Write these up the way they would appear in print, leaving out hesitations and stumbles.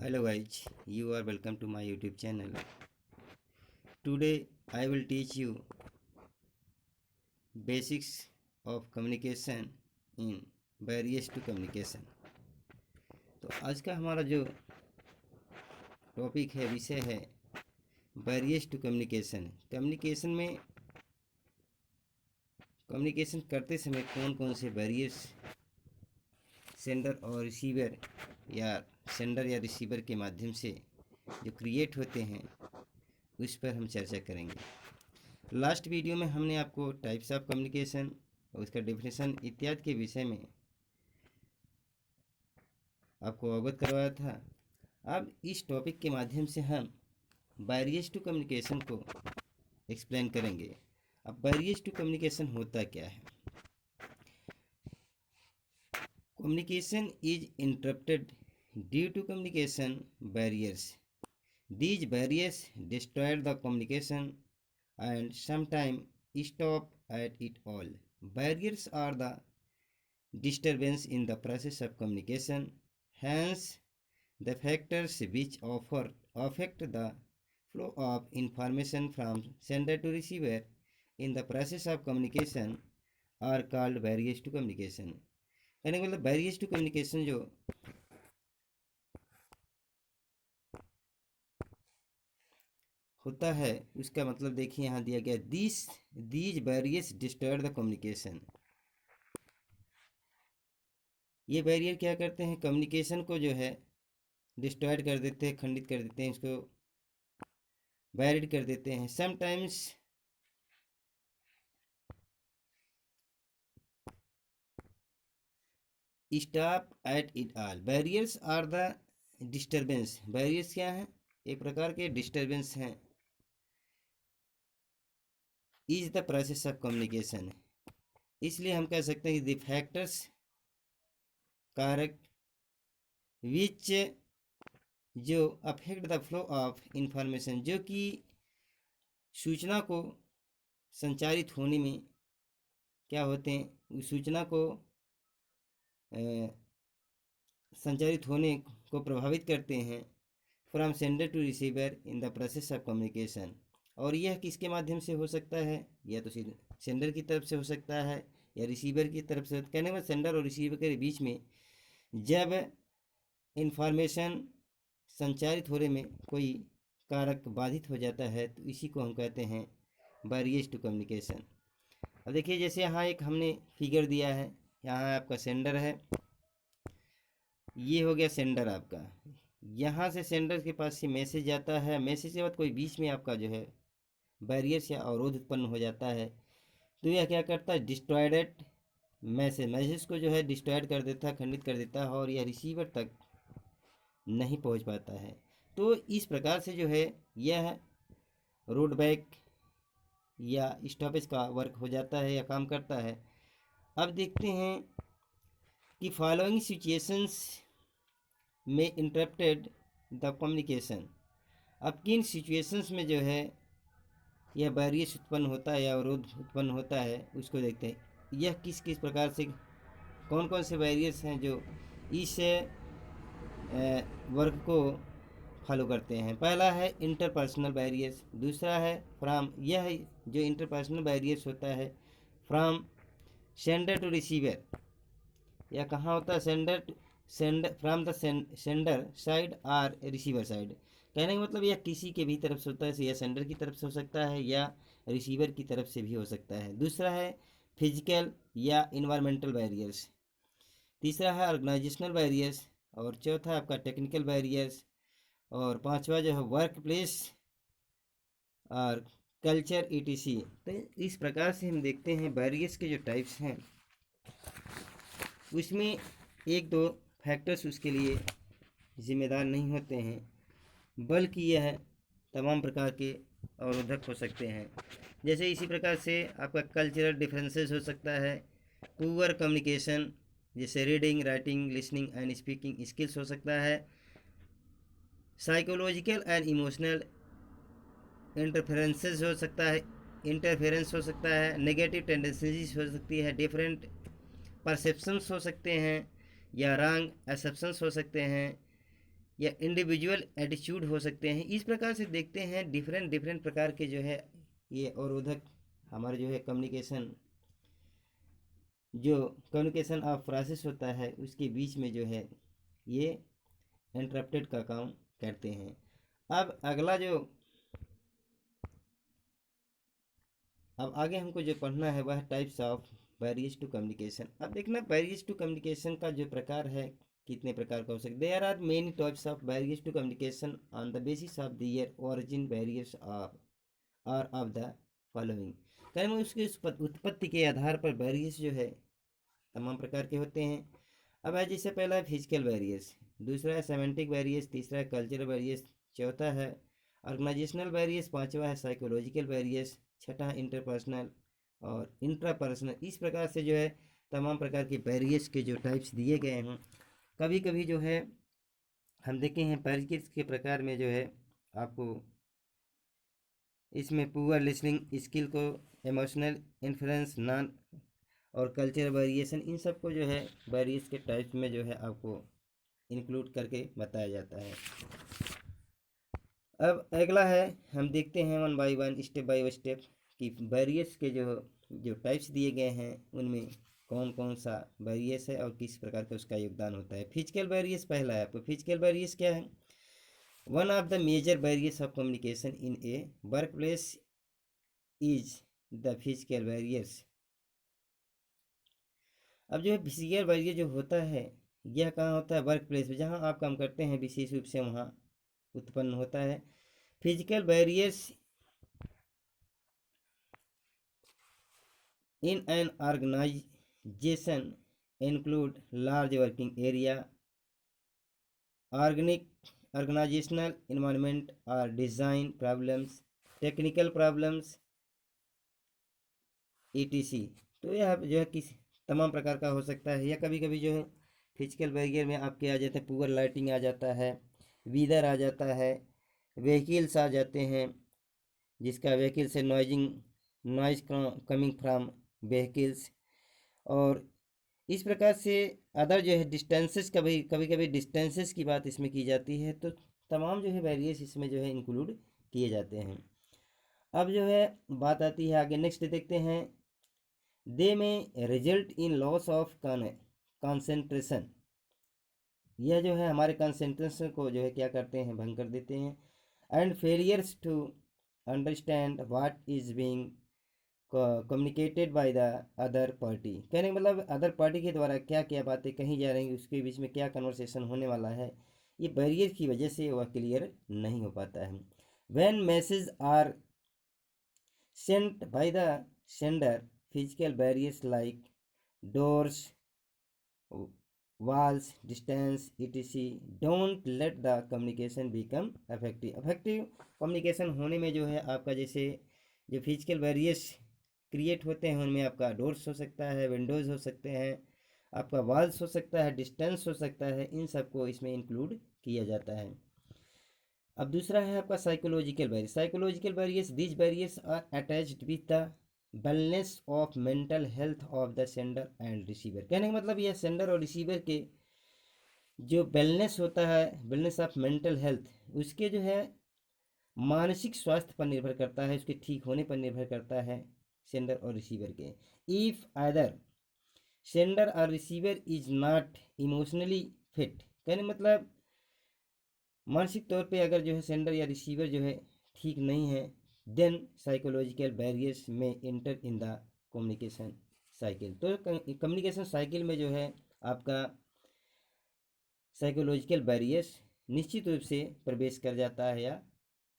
Hello guys, you are welcome to my YouTube channel. Today I will teach you basics of communication in barriers to communication. तो आज का हमारा जो topic है, विषय है बैरियर्स टू कम्युनिकेशन। कम्युनिकेशन में कम्युनिकेशन करते समय कौन कौन से बैरियर्स सेंडर और रिसीवर या सेंडर या रिसीवर के माध्यम से जो क्रिएट होते हैं उस पर हम चर्चा करेंगे। लास्ट वीडियो में हमने आपको टाइप्स ऑफ कम्युनिकेशन और उसका डेफिनेशन इत्यादि के विषय में आपको अवगत करवाया था। अब इस टॉपिक के माध्यम से हम बैरियर्स टू कम्युनिकेशन को एक्सप्लेन करेंगे। अब बैरियर्स टू कम्युनिकेशन होता क्या है? Communication is interrupted due to communication barriers. These barriers destroy the communication and sometimes stop at it all. Barriers are the disturbance in the process of communication. Hence, the factors which affect the flow of information from sender to receiver in the process of communication are called barriers to communication. कहने का मतलब barriers to communication जो होता है उसका मतलब देखिए यहाँ दिया गया, these barriers disturb the communication. ये बैरियर क्या करते हैं? कम्युनिकेशन को जो है डिस्टर्ब कर देते हैं, खंडित कर देते हैं, इसको बैरिड कर देते हैं। Sometimes stop at it all. Barriers are the disturbance. Barriers क्या हैं? एक प्रकार के डिस्टर्बेंस हैं। Is the process of communication, इसलिए हम कह सकते हैं कि द फैक्टर्स कारक विच जो affect the flow of information, जो कि सूचना को संचारित होने में क्या होते हैं, सूचना को संचारित होने को प्रभावित करते हैं। From sender to receiver in the process of communication. और यह किसके माध्यम से हो सकता है? या तो सेंडर की तरफ से हो सकता है या रिसीवर की तरफ से। कहने में सेंडर और रिसीवर के बीच में जब इंफॉर्मेशन संचारित होने में कोई कारक बाधित हो जाता है तो इसी को हम कहते हैं बैरियर्स टू कम्युनिकेशन। अब देखिए, जैसे यहाँ एक हमने फिगर दिया है, यहाँ आपका सेंडर है, ये हो गया सेंडर आपका। यहाँ से सेंडर के पास से मैसेज जाता है, मैसेज के बाद कोई बीच में आपका जो है बैरियर्स या अवरोध उत्पन्न हो जाता है, तो यह क्या करता है? डिस्ट्रॉयड मैसेज को जो है डिस्ट्रॉयड कर देता है, खंडित कर देता है और यह रिसीवर तक नहीं पहुँच पाता है। तो इस प्रकार से जो है यह रोड बैक या स्टॉपेज का वर्क हो जाता है या काम करता है। अब देखते हैं कि फॉलोइंग सिचुएशंस में इंटरप्टेड द कम्युनिकेशन। अब किन सिचुएशंस में जो है यह बैरियर्स उत्पन्न होता है या अवरोध उत्पन्न होता है उसको देखते हैं। यह किस किस प्रकार से, कौन कौन से बैरियर्स हैं जो इस वर्क को फॉलो करते हैं। पहला है इंटरपर्सनल बैरियर्स, दूसरा है फ्रॉम, यह जो इंटरपर्सनल बैरियर्स होता है फ्रॉम सेंडर टू रिसीवर, या कहाँ होता है? Sender from the sender side और रिसीवर साइड। कहने का मतलब यह किसी के भी तरफ से होता है, या सेंडर की तरफ से हो सकता है या रिसीवर की तरफ से भी हो सकता है। दूसरा है फिजिकल या इन्वायरमेंटल बैरियर्स, तीसरा है ऑर्गेनाइजेशनल बैरियर्स, और चौथा आपका टेक्निकल बैरियर्स, और पांचवा जो है वर्क प्लेस और कल्चर ETC। तो इस प्रकार से हम देखते हैं बैरियर्स के जो टाइप्स हैं उसमें एक दो फैक्टर्स उसके लिए जिम्मेदार नहीं होते हैं, बल्कि यह तमाम प्रकार के अवरोधक हो सकते हैं। जैसे इसी प्रकार से आपका कल्चरल डिफरेंसेस हो सकता है, पुअर कम्युनिकेशन जैसे reading, writing, listening and speaking skills हो सकता है, साइकोलॉजिकल एंड इमोशनल इंटरफेरेंसेस हो सकता है, इंटरफेरेंस हो सकता है, नेगेटिव टेंडेंसीज हो सकती है, डिफरेंट परसेप्शंस हो सकते हैं या रॉन्ग एसेप्शंस हो सकते हैं, या इंडिविजुअल एटीट्यूड हो सकते हैं। इस प्रकार से देखते हैं डिफरेंट डिफरेंट प्रकार के जो है ये अवरोधक हमारे जो है कम्युनिकेशन ऑफ प्रोसेस होता है उसके बीच में जो है ये इंटरप्टेड का काम करते हैं। अब आगे हमको जो पढ़ना है वह types of barriers to communication. अब देखना बैरियर्स टू कम्युनिकेशन का जो प्रकार है कितने प्रकार का हो सकता है। There are many types of barriers to communication on the basis of their origin barriers of the following. कहें उसकी उत्पत्ति के आधार पर बैरियर्स जो है तमाम प्रकार के होते हैं। अब है जैसे पहला है फिजिकल बैरियर्स, दूसरा है सेमेंटिक बैरियर्स, तीसरा है कल्चरल बैरियर्स, चौथा है ऑर्गेनाइजेशनल बैरियर्स, पांचवा है साइकोलॉजिकल बैरियर्स, छठा इंटरपर्सनल और इंट्रापर्सनल। इस प्रकार से जो है तमाम प्रकार के बैरियर्स के जो टाइप्स दिए गए हैं। कभी कभी जो है हम देखे हैं बैरियर्स के प्रकार में जो है आपको इसमें पुअर लिसनिंग स्किल को, इमोशनल इन्फ्लुएंस, नॉन और कल्चरल वेरिएशन, इन सब को जो है बैरियर्स के टाइप्स में जो है आपको इंक्लूड करके बताया जाता है। अब अगला है हम देखते हैं वन बाय स्टेप कि बैरियर्स के जो टाइप्स दिए गए हैं उनमें कौन कौन सा बैरियर्स है और किस प्रकार का उसका योगदान होता है। फिजिकल बैरियर्स पहला है आपको। फिजिकल बैरियर्स क्या है? One of the major barriers of communication in a workplace is the physical barriers. अब जो है फिजिकल बैरियर जो होता है यह कहाँ होता है? वर्क प्लेस में, जहाँ आप काम करते हैं विशेष रूप से वहाँ उत्पन्न होता है। Physical barriers in an organisation include large working area, organizational environment or design problems, technical problems etc। तो यह जो है किस तमाम प्रकार का हो सकता है। या कभी कभी जो है फिजिकल बैरियर में आपके आ जाते हैं पुअर लाइटिंग आ जाता है, वीदर आ जाता है, व्हीकल्स आ जाते हैं जिसका व्हीकल से नॉइज कमिंग फ्रॉम व्हीकल्स, और इस प्रकार से अदर जो है डिस्टेंसेस, कभी कभी डिस्टेंसेस की बात इसमें की जाती है। तो तमाम जो है बैरियर्स इसमें जो है इंक्लूड किए जाते हैं। अब जो है बात आती है आगे, नेक्स्ट देखते हैं, दे में result in loss of concentration. यह जो है हमारे कंसेंट्रेशन को जो है क्या करते हैं? भंग कर देते हैं। And failures to understand what is being communicated by the other party. कहने का मतलब अदर पार्टी के द्वारा क्या क्या बातें कही जा रही हैं, उसके बीच में क्या कन्वर्सेशन होने वाला है, ये बैरियर की वजह से वह क्लियर नहीं हो पाता है। When message are sent by the sender, physical barriers like doors, walls, distance etc don't let the communication become effective communication होने में जो है आपका जैसे जो फिजिकल बैरियर्स क्रिएट होते हैं उनमें आपका डोर्स हो सकता है, विंडोज़ हो सकते हैं, आपका वॉल्स हो सकता है, डिस्टेंस हो सकता है, इन सबको इसमें इंक्लूड किया जाता है। अब दूसरा है आपका psychological barriers. Psychological barriers, these barriers are attached with the wellness of mental health of the sender and receiver. कहने का मतलब यह सेंडर और रिसीवर के जो वेलनेस होता है, वेलनेस ऑफ मेंटल हेल्थ, उसके जो है मानसिक स्वास्थ्य पर निर्भर करता है, उसके ठीक होने पर निर्भर करता है सेंडर और रिसीवर के। इफ आइदर सेंडर और receiver is not emotionally fit, कहने मतलब मानसिक तौर पे अगर जो है सेंडर या रिसीवर जो है ठीक नहीं है, देन साइकोलॉजिकल बैरियर्स में inter in the communication cycle. तो कम्युनिकेशन साइकिल में जो है आपका साइकोलॉजिकल बैरियर्स निश्चित रूप से प्रवेश कर जाता है या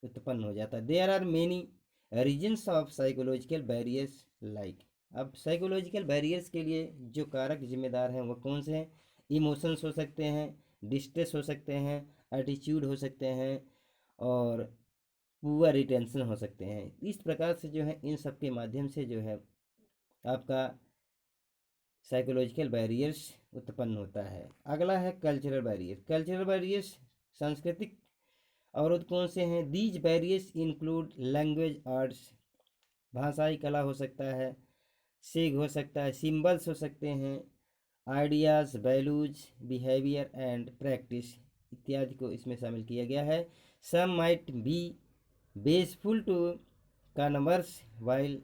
उत्पन्न हो जाता है। There are many reasons of psychological barriers like. अब साइकोलॉजिकल बैरियर्स के लिए जो कारक जिम्मेदार हैं वो कौन से हैं? इमोशंस हो सकते हैं, डिस्ट्रेस हो सकते हैं, एटीट्यूड हो सकते हैं और पुअर रिटेंशन हो सकते हैं। इस प्रकार से जो है इन सब के माध्यम से जो है आपका साइकोलॉजिकल बैरियर्स उत्पन्न होता है। अगला है कल्चरल बैरियर। कल्चरल बैरियर्स सांस्कृतिक अवरोध कौन से हैं? These barriers include language, arts, भाषाई कला हो सकता है, सेग हो सकता है, सिंबल्स हो सकते हैं, ideas, values, behaviour and practice, इत्यादि को इसमें शामिल किया गया है। सम माइट बी बेसफुल to converse while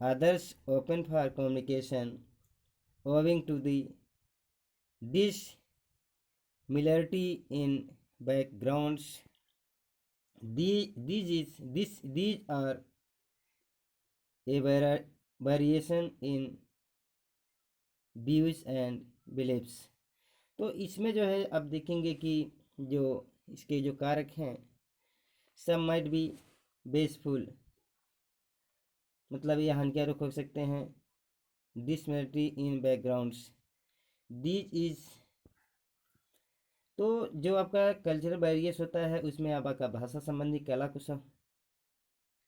others open for communication owing to the dissimilarity in backgrounds. These are a variation in views and beliefs. तो इसमें जो है अब देखेंगे कि जो इसके जो कारक हैं, some might be बेसफुल मतलब ये हानिकारक हो सकते हैं, डिसमेरिटी इन बैकग्राउंड्स, दिस इज, तो जो आपका कल्चरल बैरियर्स होता है उसमें आपका भाषा संबंधी कला को सब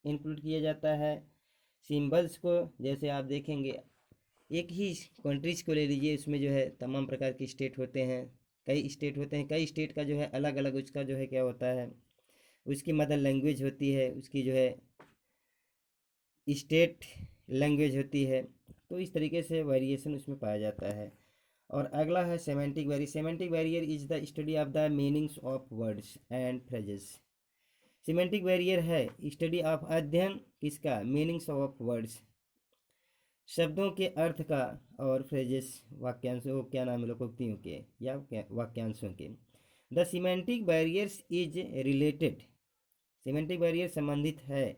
इंक्लूड किया जाता है। सिंबल्स को जैसे आप देखेंगे, एक ही कंट्रीज को ले लीजिए, उसमें जो है तमाम प्रकार के स्टेट होते हैं, कई स्टेट होते हैं, कई स्टेट का जो है अलग अलग उसका जो है क्या होता है, उसकी मदर लैंग्वेज होती है, उसकी जो है स्टेट लैंग्वेज होती है, तो इस तरीके से वेरिएशन उसमें पाया जाता है। और अगला है semantic barrier. Semantic barrier is the study of the meanings of words and phrases. Semantic barrier है स्टडी ऑफ, अध्ययन किसका, मीनिंग्स ऑफ वर्ड्स, शब्दों के अर्थ का, और फ्रेजेस वाक्यांशों, क्या नाम है, लोकोक्तियों के या वाक्यांशों के। The semantic barriers is related, semantic barrier संबंधित है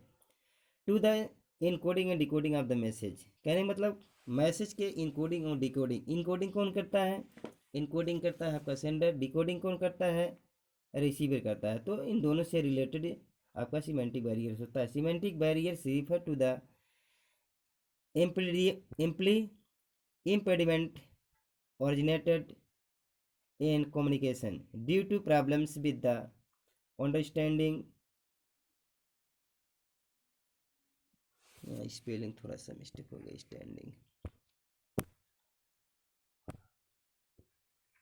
to the encoding and decoding of the message. कहने का मतलब मैसेज के इनकोडिंग और डिकोडिंग, इनकोडिंग कौन करता है, इनकोडिंग करता है आपका सेंडर, डिकोडिंग कौन करता है, रिसीवर करता है। तो इन दोनों से रिलेटेड आपका सीमेंटिक बैरियर्स होता है। Semantic barriers refer to the impediment originated in communication due to problems with the understanding, spelling थोड़ा सा मिस्टेक हो गया, स्टैंडिंग,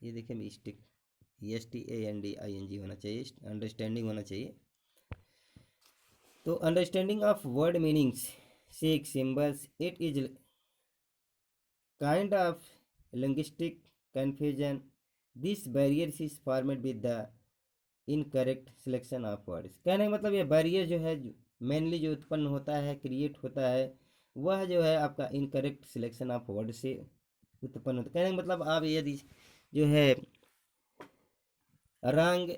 ये देखिए मिस्टेक, STANDING होना चाहिए, अंडरस्टैंडिंग होना चाहिए। तो understanding of word meanings, sec symbols, it is kind of linguistic confusion, this barrier is formed with the incorrect selection of words. कहने का मतलब ये बैरियर जो है मेनली जो उत्पन्न होता है, क्रिएट होता है, वह जो है आपका इनकरेक्ट सिलेक्शन ऑफ वर्ड से उत्पन्न होता है। कहने का मतलब आप यदि जो है रंग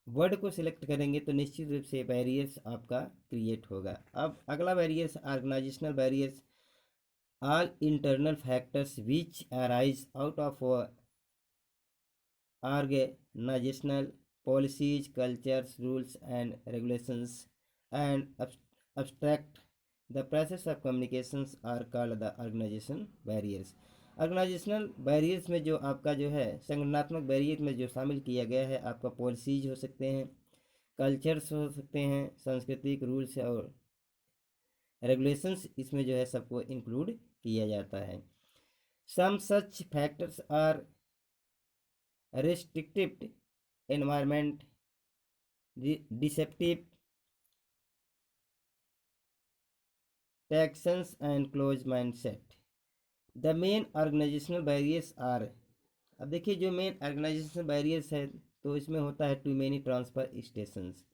वर्ड को सिलेक्ट करेंगे तो निश्चित रूप से बैरियर्स आपका क्रिएट होगा। अब अगला barriers organisational barriers, all internal factors which arise out of organisational policies, cultures, rules and regulations and abstract the process of communications are called the organization barriers। Organisational barriers में जो आपका जो है संगठनात्मक बैरियर में जो शामिल किया गया है, आपका पॉलिसीज हो सकते हैं, कल्चर्स हो सकते हैं, सांस्कृतिक रूल्स और रेगुलेशंस, इसमें जो है सबको इंक्लूड किया जाता है। Some such factors are restricted environment, deceptive taxons and closed mindset। The main organizational barriers are, अब देखिए जो मेन ऑर्गेनाइजेशनल बैरियर्स है तो इसमें होता है टू मेनी ट्रांसफर स्टेशंस।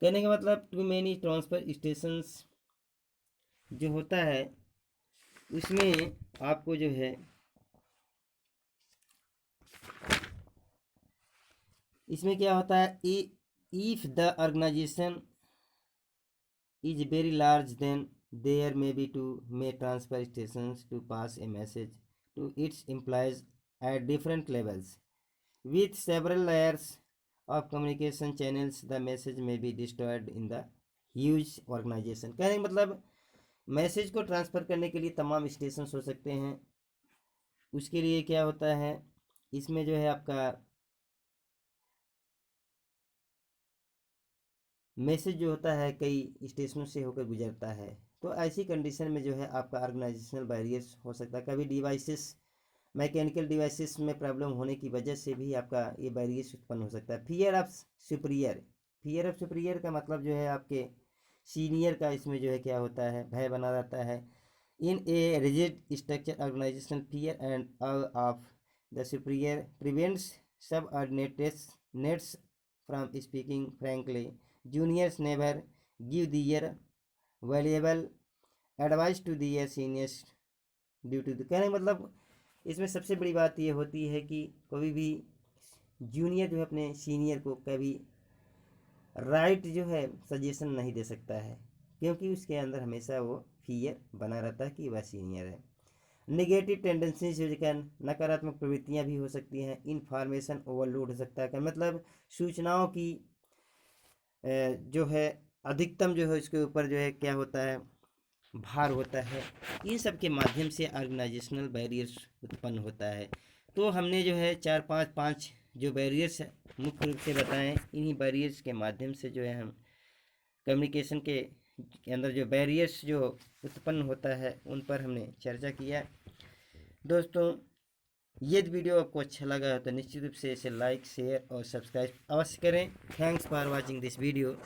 कहने का मतलब टू मेनी ट्रांसफर स्टेशंस जो होता है उसमें आपको जो है इसमें क्या होता है, if the organisation is very large then there may be too may transfer stations to pass a message to its employees at different levels with several layers of communication channels, the message may be destroyed in the huge organisation. कहने का मतलब message को transfer करने के लिए तमाम stations हो सकते हैं। उसके लिए क्या होता है, इसमें जो है आपका मैसेज जो होता है कई स्टेशनों से होकर गुजरता है, तो ऐसी कंडीशन में जो है आपका ऑर्गेनाइजेशनल बैरियर्स हो सकता है। कभी डिवाइसेस, मैकेनिकल डिवाइसेस में प्रॉब्लम होने की वजह से भी आपका ये बैरियर्स उत्पन्न हो सकता है। Fear of superior, fear of superior का मतलब जो है आपके सीनियर का इसमें जो है क्या होता है, भय बना रहता है। In a rigid structure organisational fear and of the superior prevents subordinates from speaking frankly. Juniors never give their valuable advice to their seniors due to कहने मतलब इसमें सबसे बड़ी बात ये होती है कि कभी भी जूनियर जो है अपने सीनियर को कभी राइट जो है सजेशन नहीं दे सकता है, क्योंकि उसके अंदर हमेशा वो फियर बना रहता है कि वह सीनियर है। नेगेटिव टेंडेंसीज जो क्या नकारात्मक प्रवृत्तियां भी हो सकती हैं। इन्फॉर्मेशन ओवरलोड हो सकता है, मतलब सूचनाओं की जो है अधिकतम जो है उसके ऊपर जो है क्या होता है, भार होता है। इन सब के माध्यम से ऑर्गेनाइजेशनल बैरियर्स उत्पन्न होता है। तो हमने जो है चार पाँच जो बैरियर्स मुख्य रूप से बताएं, इन्हीं बैरियर्स के माध्यम से जो है हम कम्युनिकेशन के अंदर जो बैरियर्स जो उत्पन्न होता है उन पर हमने चर्चा किया। दोस्तों, यदि वीडियो आपको अच्छा लगा तो निश्चित रूप से इसे लाइक, शेयर और सब्सक्राइब अवश्य करें। Thanks for watching this video.